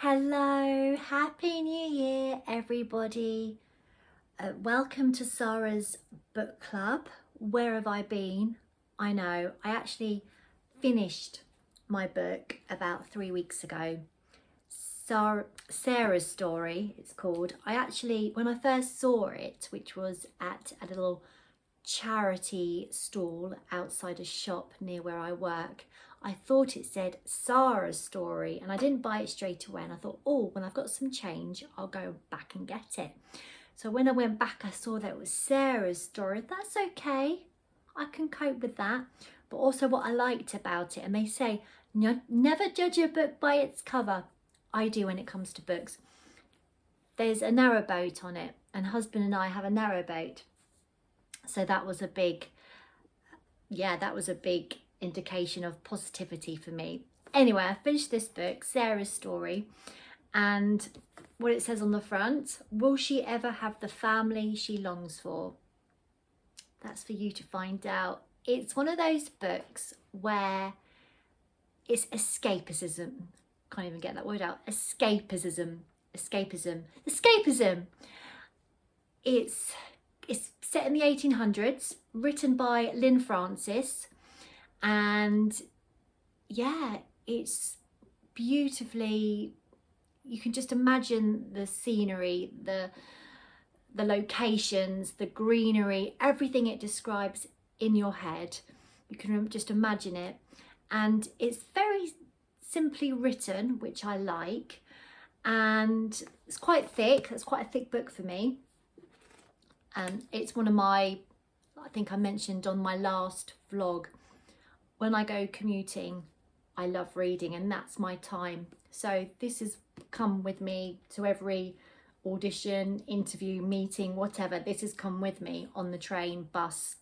Hello, Happy New Year everybody. Welcome to Sara's book club. Where have I been? I know, I actually finished my book about 3 weeks ago. Sara's Story, it's called. When I first saw it, which was at a little charity stall outside a shop near where I work, I thought it said Sara's Story and I didn't buy it straight away, and I thought, oh, when I've got some change I'll go back and get it. So when I went back I saw that it was Sara's Story. That's okay, I can cope with that. But also what I liked about it, and they say never judge a book by its cover. I do when it comes to books. There's a narrowboat on it, and husband and I have a narrowboat. So that was a big indication of positivity for me. Anyway, I finished this book, Sara's Story, and what it says on the front: will she ever have the family she longs for? That's for you to find out. It's one of those books where it's escapism. Can't even get that word out. Escapism. It's set in the 1800s, written by Lynne Francis, and yeah, it's beautifully, you can just imagine the scenery, the locations, the greenery, everything it describes in your head. You can just imagine it, and it's very simply written, which I like, and it's quite thick. It's quite a thick book for me. It's one of my, I think I mentioned on my last vlog, when I go commuting, I love reading, and that's my time. So this has come with me to every audition, interview, meeting, whatever. This has come with me on the train, bus,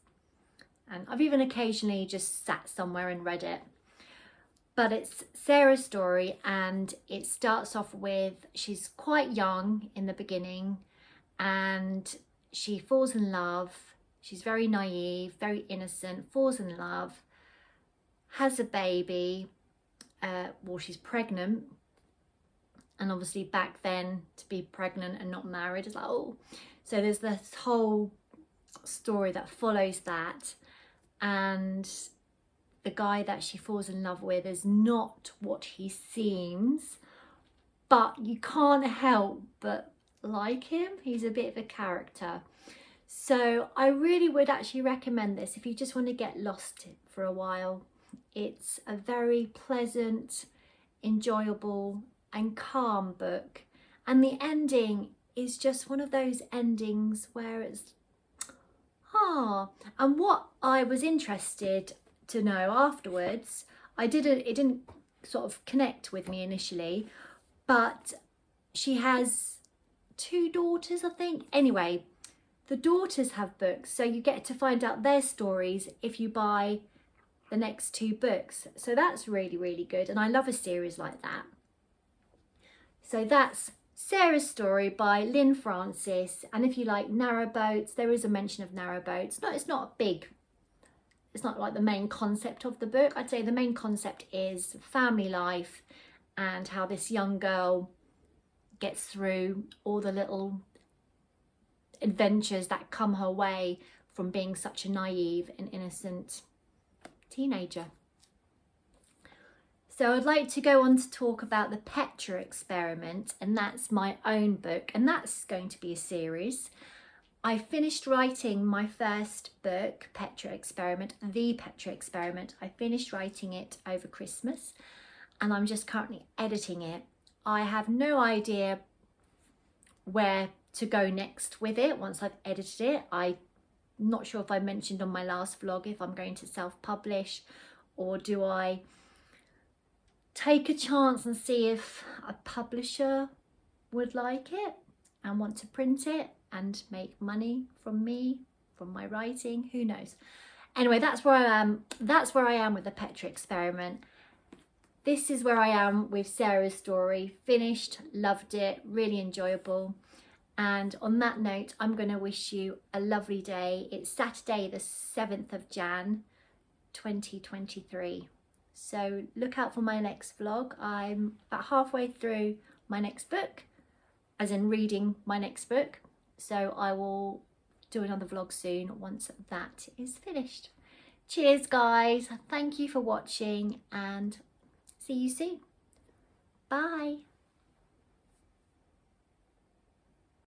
and I've even occasionally just sat somewhere and read it. But it's Sara's Story, and it starts off with, she's quite young in the beginning, and she falls in love. She's very naive, very innocent, falls in love, has a baby. Well, she's pregnant, and obviously back then to be pregnant and not married is like, oh. So there's this whole story that follows that, and the guy that she falls in love with is not what he seems, but you can't help but like him. He's a bit of a character. So I really would actually recommend this if you just want to get lost for a while. It's a very pleasant, enjoyable and calm book, and the ending is just one of those endings where it's and what I was interested to know afterwards, it didn't sort of connect with me initially, but she has 2 daughters, I think. Anyway, the daughters have books, so you get to find out their stories if you buy the next 2 books. So that's really, really good, and I love a series like that. So that's Sara's Story by Lynne Francis, and if you like narrowboats, there is a mention of narrowboats. It's not like the main concept of the book. I'd say the main concept is family life and how this young girl gets through all the little adventures that come her way from being such a naive and innocent teenager. So I'd like to go on to talk about the Petra Experiment, and that's my own book, and that's going to be a series. I finished writing my first book, Petra Experiment, The Petra Experiment. I finished writing it over Christmas, and I'm just currently editing it. I have no idea where to go next with it once I've edited it. I'm not sure if I mentioned on my last vlog if I'm going to self-publish, or do I take a chance and see if a publisher would like it and want to print it and make money from me, from my writing, who knows. Anyway, that's where I am. That's where I am with the Petra Experiment. This is where I am with Sara's Story. Finished, loved it, really enjoyable. And on that note, I'm going to wish you a lovely day. It's Saturday the 7th of Jan 2023. So look out for my next vlog. I'm about halfway through my next book, as in reading my next book. So I will do another vlog soon once that is finished. Cheers guys, thank you for watching and see you soon. Bye.